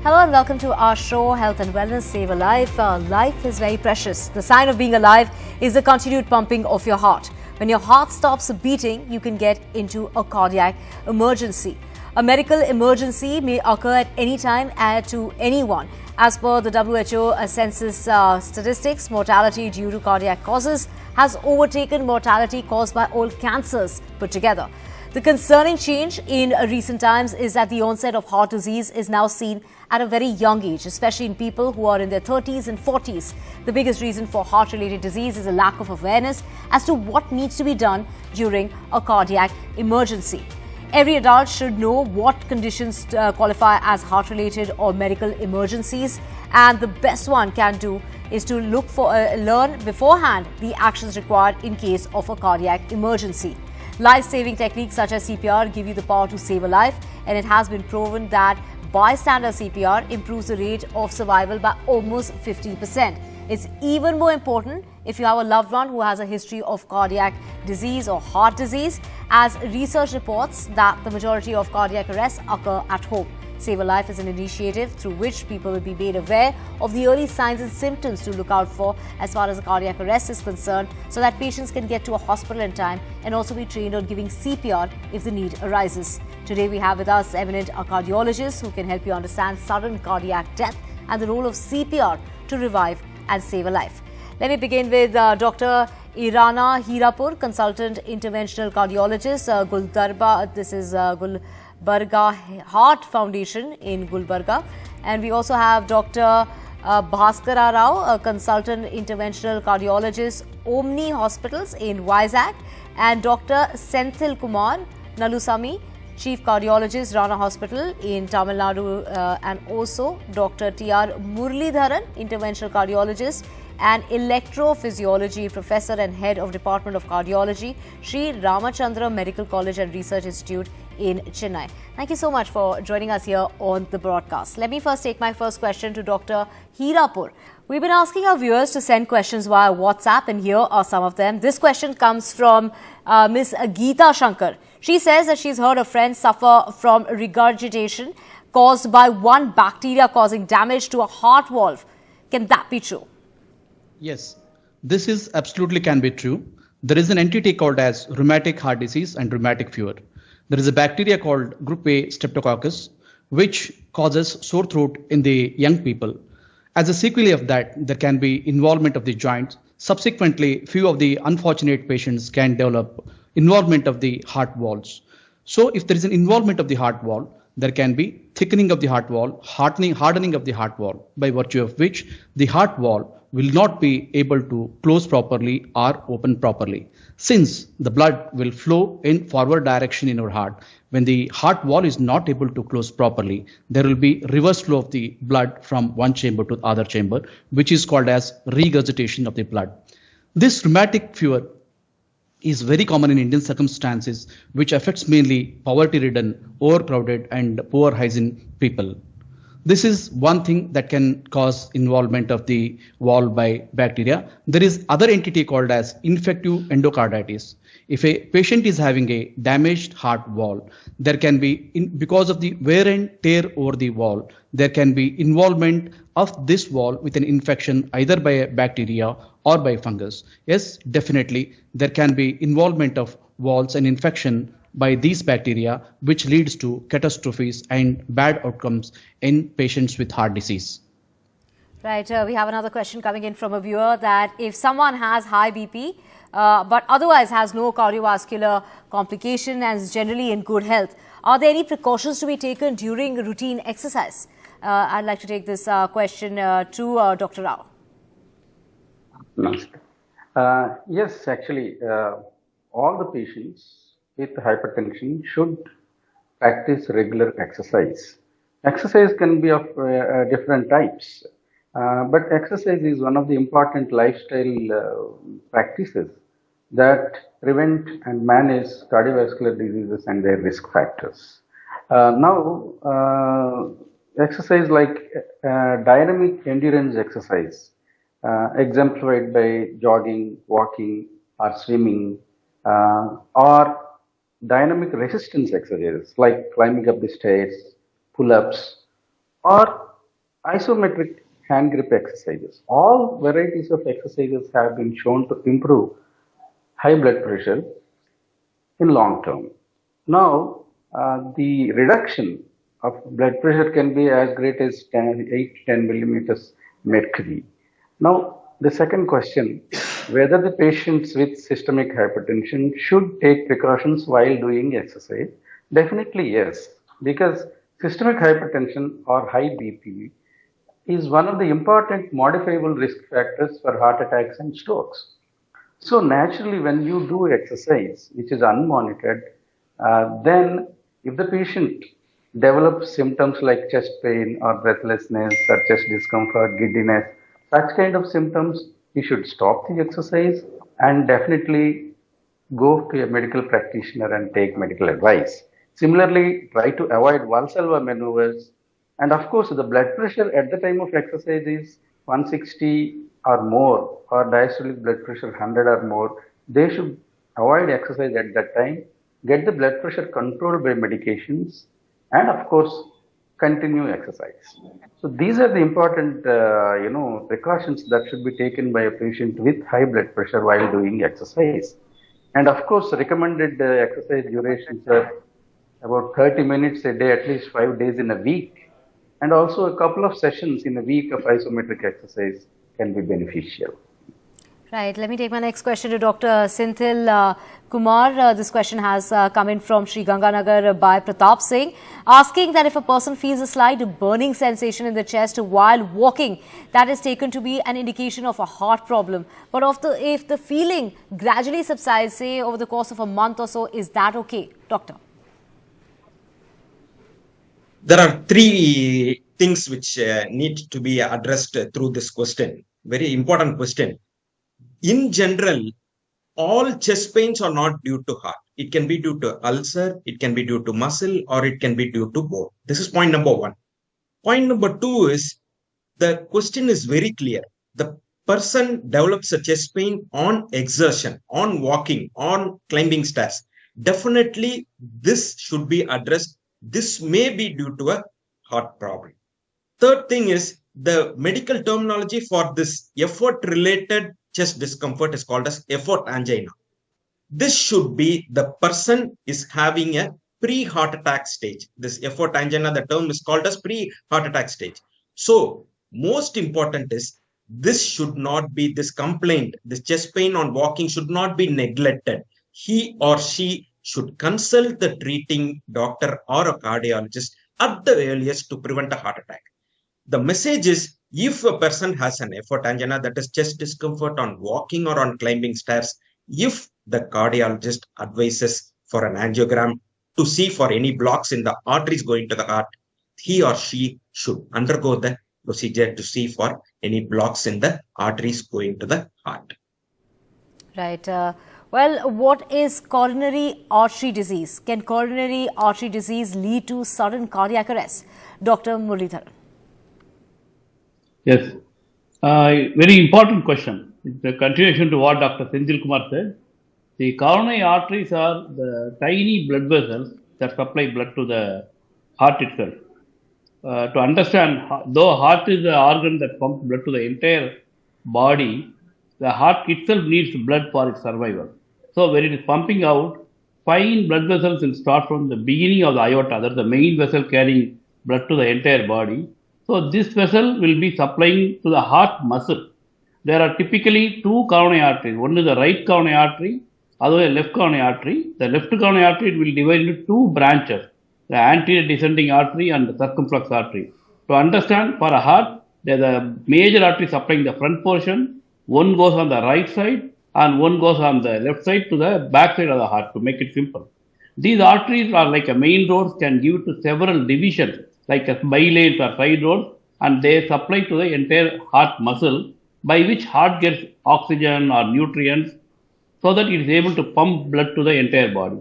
Hello and welcome to our show, Health and Wellness Save a Life. Life is very precious. The sign of being alive is the continued pumping of your heart. When your heart stops beating, you can get into a cardiac emergency. A medical emergency may occur at any time to anyone. As per the WHO census statistics, mortality due to cardiac causes has overtaken mortality caused by all cancers put together. The concerning change in recent times is that the onset of heart disease is now seen at a very young age, especially in people who are in their 30s and 40s. The biggest reason for heart-related disease is a lack of awareness as to what needs to be done during a cardiac emergency. Every adult should know what conditions qualify as heart-related or medical emergencies, and the best one can do is to learn beforehand the actions required in case of a cardiac emergency. Life-saving techniques such as CPR give you the power to save a life, and it has been proven that bystander CPR improves the rate of survival by almost 15%. It's even more important if you have a loved one who has a history of cardiac disease or heart disease, as research reports that the majority of cardiac arrests occur at home. Save a Life is an initiative through which people will be made aware of the early signs and symptoms to look out for as far as a cardiac arrest is concerned, so that patients can get to a hospital in time and also be trained on giving CPR if the need arises. Today we have with us eminent cardiologists who can help you understand sudden cardiac death and the role of CPR to revive and save a life. Let me begin with Dr. Irana Hirapur, consultant interventional cardiologist, Gulbarga. This is Gulbarga Heart Foundation in Gulbarga. And we also have Dr. Bhaskara Rao, a consultant interventional cardiologist, Omni Hospitals in Vizag, and Dr. Senthil Kumar Nalusamy, Chief Cardiologist, Rana Hospital in Tamil Nadu, and also Dr. T.R. Muralidharan, Interventional Cardiologist and Electrophysiology Professor and Head of Department of Cardiology, Sri Ramachandra Medical College and Research Institute in Chennai. Thank you so much for joining us here on the broadcast. Let me first take my first question to Dr. Hirapur. We've been asking our viewers to send questions via WhatsApp, and here are some of them. This question comes from Ms. Geeta Shankar. She says that she's heard a friend suffer from regurgitation caused by one bacteria causing damage to a heart valve. Can that be true? Yes, this is absolutely can be true. There is an entity called as rheumatic heart disease and rheumatic fever. There is a bacteria called group A streptococcus, which causes sore throat in the young people. As a sequelae of that, there can be involvement of the joints. Subsequently, few of the unfortunate patients can develop involvement of the heart walls. So if there is an involvement of the heart wall, there can be thickening of the heart wall, hardening of the heart wall, by virtue of which the heart wall will not be able to close properly or open properly. Since the blood will flow in forward direction in our heart, when the heart wall is not able to close properly, there will be reverse flow of the blood from one chamber to the other chamber, which is called as regurgitation of the blood. This rheumatic fever is very common in Indian circumstances, which affects mainly poverty-ridden, overcrowded and poor hygiene people. This is one thing that can cause involvement of the wall by bacteria. There is other entity called as infective endocarditis. If a patient is having a damaged heart wall, there can be, because of the wear and tear over the wall, there can be involvement of this wall with an infection either by a bacteria or by fungus. Yes, definitely, there can be involvement of walls and infection by these bacteria, which leads to catastrophes and bad outcomes in patients with heart disease. Right. We have another question coming in from a viewer that if someone has high BP, but otherwise has no cardiovascular complication and is generally in good health, are there any precautions to be taken during routine exercise? I'd like to take this question to Dr. Rao. Yes, actually, all the patients with hypertension should practice regular exercise. Exercise can be of different types, but exercise is one of the important lifestyle practices that prevent and manage cardiovascular diseases and their risk factors. Exercise like dynamic endurance exercise, exemplified by jogging, walking, or swimming, or dynamic resistance exercises like climbing up the stairs, pull-ups, or Isometric hand grip exercises. All varieties of exercises have been shown to improve high blood pressure in long term. Now, the reduction of blood pressure can be as great as 8 to 10 millimeters mercury. Now, the second question, whether the patients with systemic hypertension should take precautions while doing exercise. Definitely yes, because systemic hypertension or high BP is one of the important modifiable risk factors for heart attacks and strokes. So naturally, when you do exercise, which is unmonitored, then if the patient develops symptoms like chest pain or breathlessness or chest discomfort, giddiness, such kind of symptoms, he should stop the exercise and definitely go to a medical practitioner and take medical advice. Similarly, try to avoid Valsalva maneuvers. And of course, the blood pressure at the time of exercise is 160 or more, or diastolic blood pressure 100 or more. They should avoid exercise at that time, get the blood pressure controlled by medications, and of course, continue exercise. So these are the important, precautions that should be taken by a patient with high blood pressure while doing exercise. And of course, recommended exercise durations are about 30 minutes a day, at least 5 days in a week. And also a couple of sessions in a week of isometric exercise can be beneficial. Right. Let me take my next question to Dr. Senthil Kumar. This question has come in from Sri Ganganagar by Pratap Singh, asking that if a person feels a slight burning sensation in the chest while walking, that is taken to be an indication of a heart problem. But if the feeling gradually subsides, say over the course of a month or so, is that okay, doctor? There are three things which need to be addressed through this question. Very important question. In general, all chest pains are not due to heart. It can be due to ulcer, it can be due to muscle, or it can be due to bone. This is point number one. Point number two is, the question is very clear. The person develops a chest pain on exertion, on walking, on climbing stairs. Definitely, this should be addressed. This may be due to a heart problem. Third thing is, the medical terminology for this effort-related chest discomfort is called as effort angina. This should be the person is having a pre-heart attack stage. This effort angina, the term is called as pre-heart attack stage. So, most important is, this should not be, this complaint, this chest pain on walking should not be neglected. He or she should consult the treating doctor or a cardiologist at the earliest to prevent a heart attack. The message is, if a person has an effort angina, that is chest discomfort on walking or on climbing stairs, if the cardiologist advises for an angiogram to see for any blocks in the arteries going to the heart, he or she should undergo the procedure to see for any blocks in the arteries going to the heart. Right. Well, what is coronary artery disease? Can coronary artery disease lead to sudden cardiac arrest? Dr. Muralidharan. Yes, very important question. It's a continuation to what Dr. Senthil Kumar said. The coronary arteries are the tiny blood vessels that supply blood to the heart itself. To understand, though heart is the organ that pumps blood to the entire body, the heart itself needs blood for its survival. So when it is pumping out, fine blood vessels will start from the beginning of the aorta, that's the main vessel carrying blood to the entire body. So this vessel will be supplying to the heart muscle. There are typically two coronary arteries. One is the right coronary artery, other is left coronary artery. The left coronary artery will divide into two branches, the anterior descending artery and the circumflex artery. To understand, for a heart, there is a major artery supplying the front portion. One goes on the right side and one goes on the left side to the back side of the heart, to make it simple. These arteries are like a main roads, can give to several divisions, like a by-lanes or side roads, and they supply to the entire heart muscle, by which heart gets oxygen or nutrients, so that it is able to pump blood to the entire body.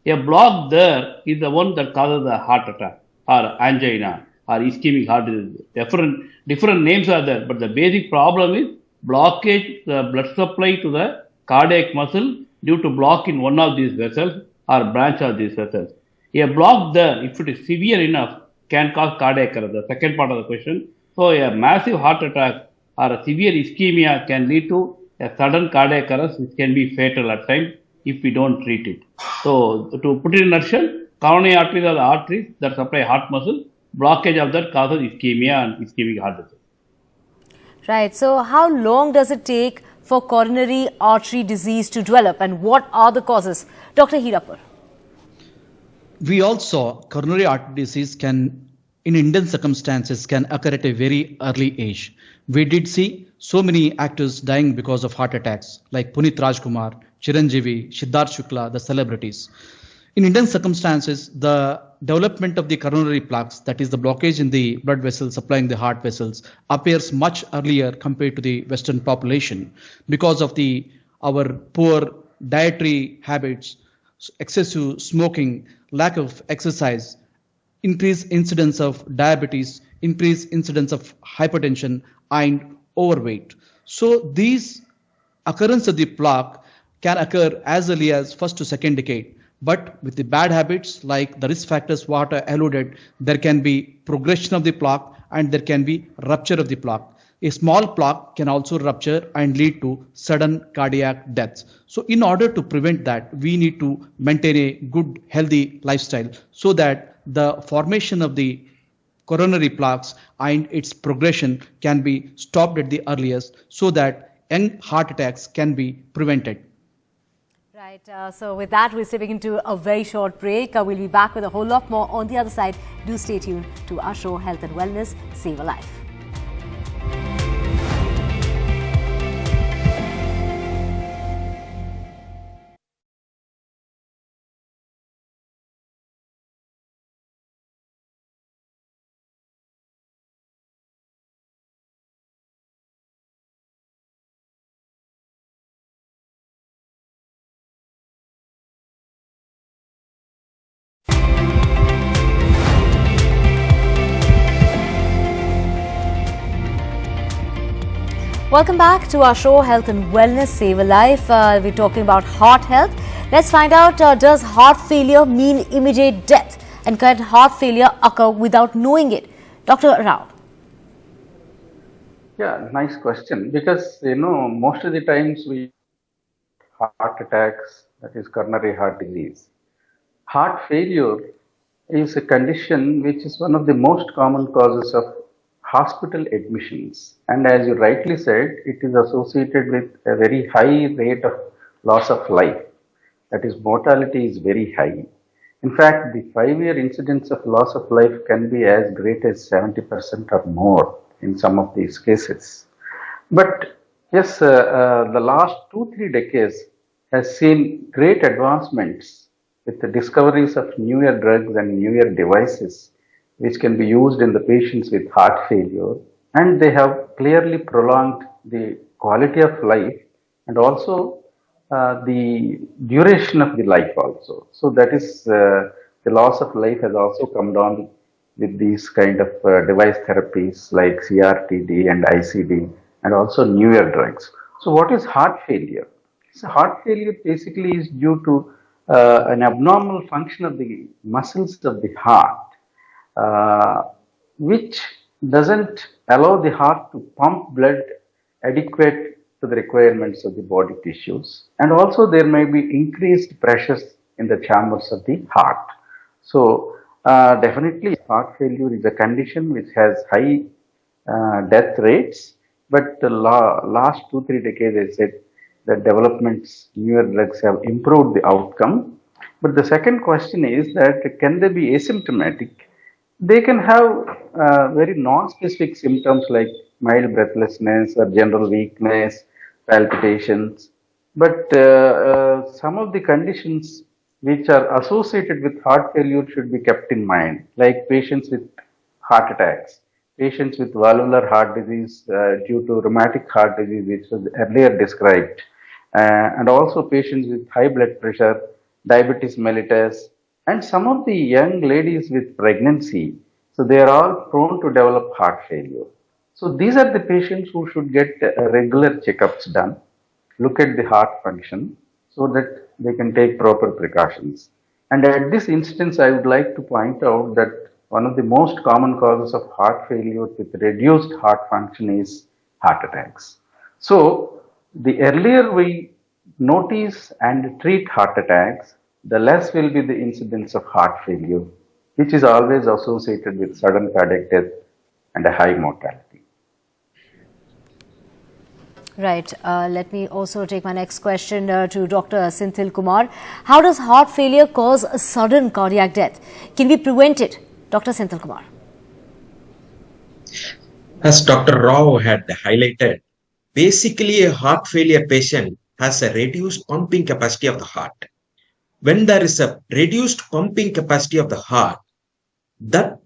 A block there is the one that causes the heart attack or angina or ischemic heart disease. Different names are there, but the basic problem is blockage the blood supply to the cardiac muscle due to block in one of these vessels or branch of these vessels. A block there, if it is severe enough, can cause cardiac arrest, the second part of the question. So So a massive heart attack or a severe ischemia can lead to a sudden cardiac arrest, which can be fatal at times if we don't treat it. So to put it in a nutshell, coronary arteries are the arteries that supply heart muscle. Blockage of that causes ischemia and ischemic heart disease. Right. So how long does it take for coronary artery disease to develop, and what are the causes? Dr. Hirapur. We all saw coronary artery disease can, in Indian circumstances, can occur at a very early age. We did see so many actors dying because of heart attacks, like Punit Rajkumar, Chiranjeevi, Siddharth Shukla, the celebrities. In Indian circumstances, the development of the coronary plaques, that is the blockage in the blood vessels supplying the heart vessels, appears much earlier compared to the Western population because of our poor dietary habits, excessive smoking, lack of exercise, increased incidence of diabetes, increased incidence of hypertension, and overweight. So these occurrence of the plaque can occur as early as first to second decade. But with the bad habits like the risk factors what I alluded, there can be progression of the plaque and there can be rupture of the plaque. A small plaque can also rupture and lead to sudden cardiac deaths. So in order to prevent that, we need to maintain a good, healthy lifestyle so that the formation of the coronary plaques and its progression can be stopped at the earliest so that young heart attacks can be prevented. Right. So with that, we're stepping into a very short break. We'll be back with a whole lot more on the other side. Do stay tuned to our show, Health and Wellness, Save a Life. Welcome back to our show, Health and Wellness, Save a Life. We're talking about heart health. Let's find out, does heart failure mean immediate death? And can heart failure occur without knowing it? Dr. Rao. Yeah, nice question. Because, most of the times we heart attacks, that is coronary heart disease. Heart failure is a condition which is one of the most common causes of hospital admissions. And as you rightly said, it is associated with a very high rate of loss of life. That is, mortality is very high. In fact, the 5-year incidence of loss of life can be as great as 70% or more in some of these cases. But yes, the last 2-3 decades has seen great advancements with the discoveries of newer drugs and newer devices which can be used in the patients with heart failure, and they have clearly prolonged the quality of life and also the duration of the life also. So that is the loss of life has also come down with these kind of device therapies like CRTD and ICD and also newer drugs. So what is heart failure? So heart failure basically is due to an abnormal function of the muscles of the heart, which doesn't allow the heart to pump blood adequate to the requirements of the body tissues, and also there may be increased pressures in the chambers of the heart. So definitely heart failure is a condition which has high death rates, but the last 2-3 decades, I said, the developments, newer drugs have improved the outcome. But the second question is that can they be asymptomatic? They can have very non-specific symptoms like mild breathlessness or general weakness, palpitations. But some of the conditions which are associated with heart failure should be kept in mind, like patients with heart attacks, patients with valvular heart disease due to rheumatic heart disease, which was earlier described, and also patients with high blood pressure, diabetes mellitus, and some of the young ladies with pregnancy. So they are all prone to develop heart failure. So these are the patients who should get regular checkups done, look at the heart function so that they can take proper precautions. And at this instance, I would like to point out that one of the most common causes of heart failure with reduced heart function is heart attacks. So, the earlier we notice and treat heart attacks, the less will be the incidence of heart failure, which is always associated with sudden cardiac death and a high mortality. Right. Let me also take my next question to Dr. Senthil Kumar. How does heart failure cause a sudden cardiac death? Can we prevent it? Dr. Senthil Kumar. As Dr. Rao had highlighted, basically a heart failure patient has a reduced pumping capacity of the heart. When there is a reduced pumping capacity of the heart, that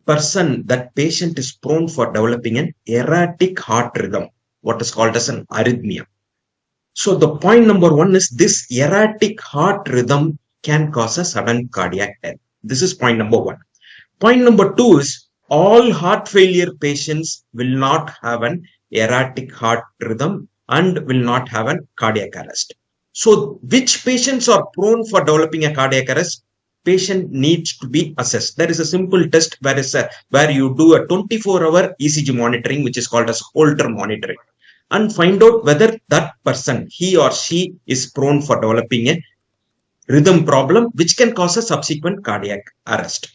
patient is prone for developing an erratic heart rhythm, what is called as an arrhythmia. So the point number one is this erratic heart rhythm can cause a sudden cardiac death. This is point number one. Point number two is all heart failure patients will not have an erratic heart rhythm and will not have a cardiac arrest. So which patients are prone for developing a cardiac arrest? Patient needs to be assessed. There is a simple test where you do a 24-hour ECG monitoring, which is called as Holter monitoring, and find out whether that person, he or she, is prone for developing a rhythm problem, which can cause a subsequent cardiac arrest.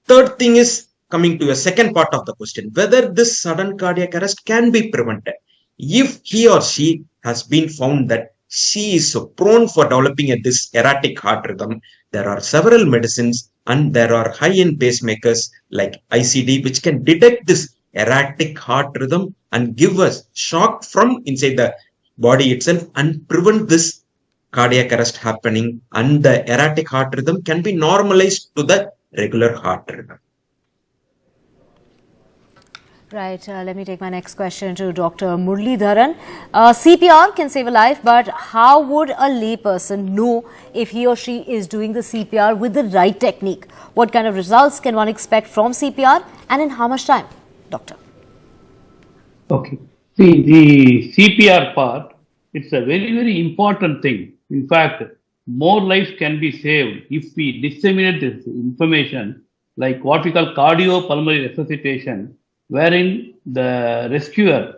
Third thing is coming to a second part of the question, whether this sudden cardiac arrest can be prevented. If he or she has been found that she is prone for developing this erratic heart rhythm, there are several medicines and there are high-end pacemakers like ICD, which can detect this erratic heart rhythm and give us shock from inside the body itself and prevent this cardiac arrest happening, and the erratic heart rhythm can be normalized to the regular heart rhythm. Right. Let me take my next question to Dr. Muralidharan. CPR can save a life, but how would a layperson know if he or she is doing the CPR with the right technique? What kind of results can one expect from CPR and in how much time? Doctor. Okay. See, the CPR part, it's a very, very important thing. In fact, more lives can be saved if we disseminate this information, like what we call cardiopulmonary resuscitation, wherein the rescuer,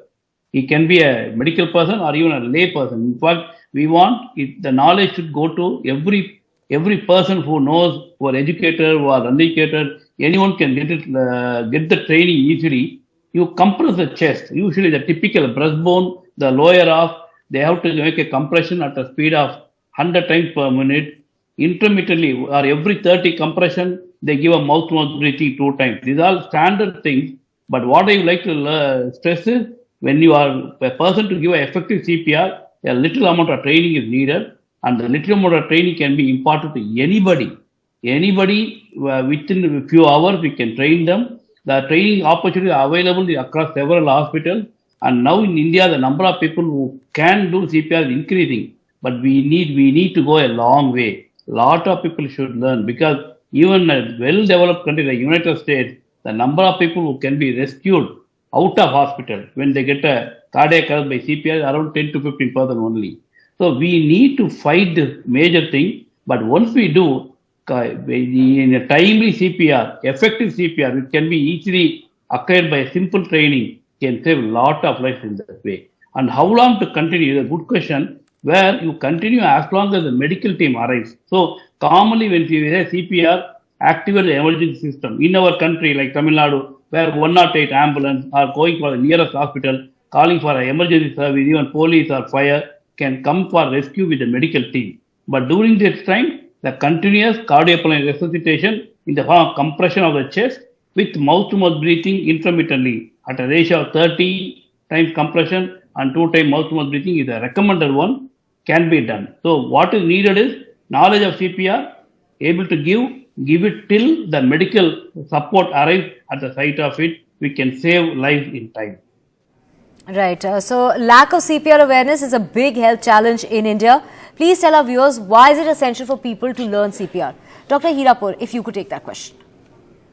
he can be a medical person or even a lay person. In fact, we want the knowledge should go to every person who knows, who are educated, who are uneducated. Anyone can get the training easily. You compress the chest. Usually the typical breastbone, the lower half, they have to make a compression at a speed of 100 times per minute. Intermittently or every 30 compression, they give a mouth-to-mouth breathing 2 times. These are all standard things. But what I would like to stress is, when you are a person to give an effective CPR, a little amount of training is needed, and the little amount of training can be imparted to anybody. Anybody within a few hours, we can train them. The training opportunities are available across several hospitals, and now in India, the number of people who can do CPR is increasing. But we need to go a long way. A lot of people should learn, because even a well-developed country like United States, the number of people who can be rescued out of hospital when they get a cardiac arrest by CPR is around 10 to 15% only. So we need to fight this major thing. But once we do, in a timely CPR, effective CPR, which can be easily acquired by simple training, can save a lot of lives in that way. And how long to continue is a good question, where you continue as long as the medical team arrives. So commonly when we say CPR, activate the emergency system. In our country, like Tamil Nadu, where 108 ambulance are going for the nearest hospital, calling for an emergency service, even police or fire can come for rescue with the medical team. But during this time, the continuous cardiopulmonary resuscitation in the form of compression of the chest with mouth-to-mouth breathing intermittently at a ratio of 30 times compression and 2 times mouth-to-mouth breathing is a recommended one, can be done. So what is needed is knowledge of CPR, able to give it till the medical support arrives at the site of it. We can save lives in time. Right. So lack of CPR awareness is a big health challenge in India. Please tell our viewers, why is it essential for people to learn CPR? Dr. Hirapur, if you could take that question.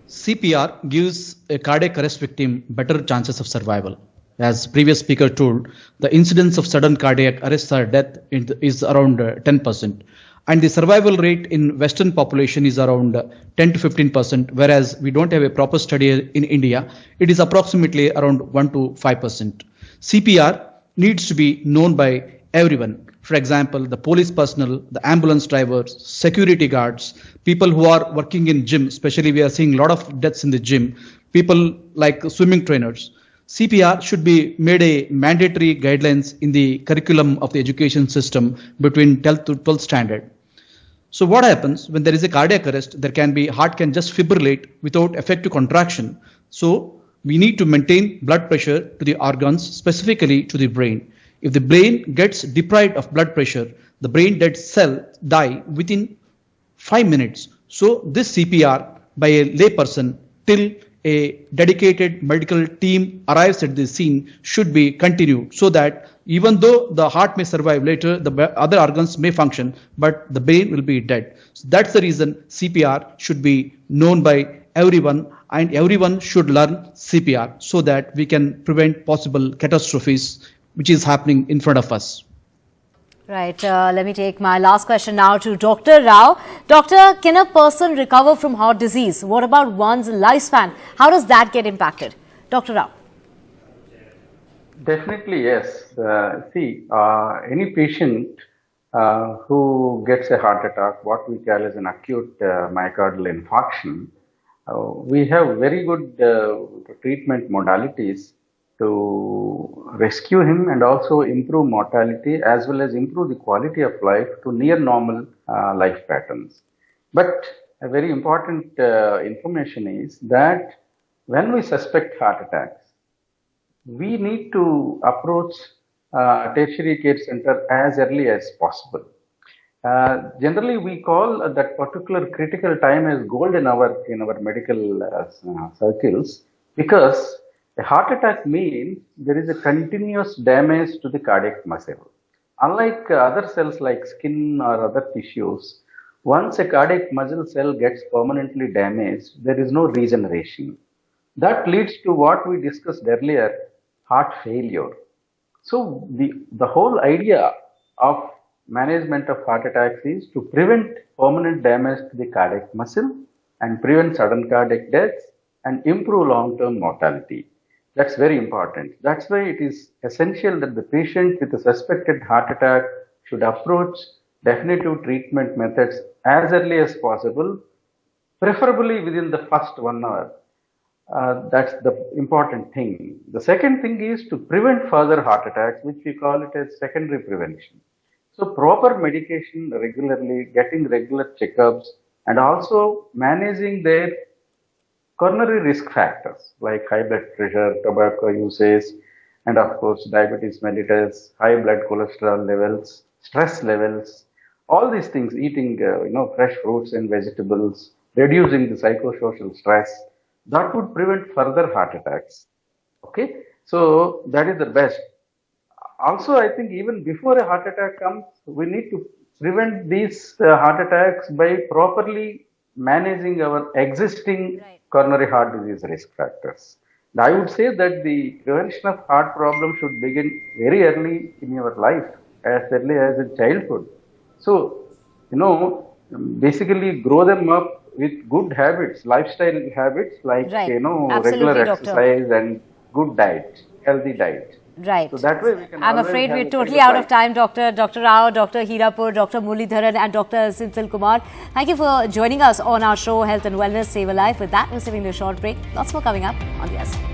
CPR gives a cardiac arrest victim better chances of survival. As previous speaker told, the incidence of sudden cardiac arrest or death is around 10%. And the survival rate in Western population is around 10 to 15%, whereas we don't have a proper study in India. It is approximately around 1 to 5%. CPR needs to be known by everyone. For example, the police personnel, the ambulance drivers, security guards, people who are working in gym, especially we are seeing a lot of deaths in the gym, people like swimming trainers. CPR should be made a mandatory guidelines in the curriculum of the education system between 10th to 12th standard. So what happens when there is a cardiac arrest? There can be heart can just fibrillate without effective contraction. So we need to maintain blood pressure to the organs, specifically to the brain. If the brain gets deprived of blood pressure, the brain dead cell die within 5 minutes. So this CPR by a layperson till a dedicated medical team arrives at the scene should be continued, so that even though the heart may survive later, the other organs may function, but the brain will be dead. So that's the reason CPR should be known by everyone, and everyone should learn CPR so that we can prevent possible catastrophes which is happening in front of us. Right. Let me take my last question now to Dr. Rao. Doctor, can a person recover from heart disease? What about one's lifespan? How does that get impacted? Dr. Rao. Definitely, yes. Any patient who gets a heart attack, what we call as an acute myocardial infarction, we have very good treatment modalities to rescue him and also improve mortality as well as improve the quality of life to near normal life patterns. But a very important information is that when we suspect heart attacks, we need to approach tertiary care center as early as possible. Generally, we call that particular critical time as golden hour in our medical circles, because a heart attack means there is a continuous damage to the cardiac muscle. Unlike other cells like skin or other tissues, once a cardiac muscle cell gets permanently damaged, there is no regeneration. That leads to what we discussed earlier, heart failure. So the whole idea of management of heart attacks is to prevent permanent damage to the cardiac muscle and prevent sudden cardiac deaths and improve long-term mortality. That's very important. That's why it is essential that the patient with a suspected heart attack should approach definitive treatment methods as early as possible, preferably within the first 1 hour. That's the important thing. The second thing is to prevent further heart attacks, which we call it as secondary prevention. So proper medication regularly, getting regular checkups, and also managing their coronary risk factors like high blood pressure, tobacco usage, and of course diabetes mellitus, high blood cholesterol levels, stress levels, all these things, eating fresh fruits and vegetables, reducing the psychosocial stress, that would prevent further heart attacks. Okay, so that is the best. Also, I think even before a heart attack comes, we need to prevent these heart attacks by properly managing our existing coronary heart disease risk factors. And I would say that the prevention of heart problems should begin very early in your life, as early as in childhood. So, basically grow them up with good habits, lifestyle habits like, regular exercise and good diet, healthy diet. Right. So that way we can. I'm afraid we're totally out of time, Dr. Rao, Dr. Hirapur, Dr. Muralidharan and Dr. Senthil Kumar. Thank you for joining us on our show, Health and Wellness Save a Life. With that, we're taking a short break. Lots more coming up on the SC.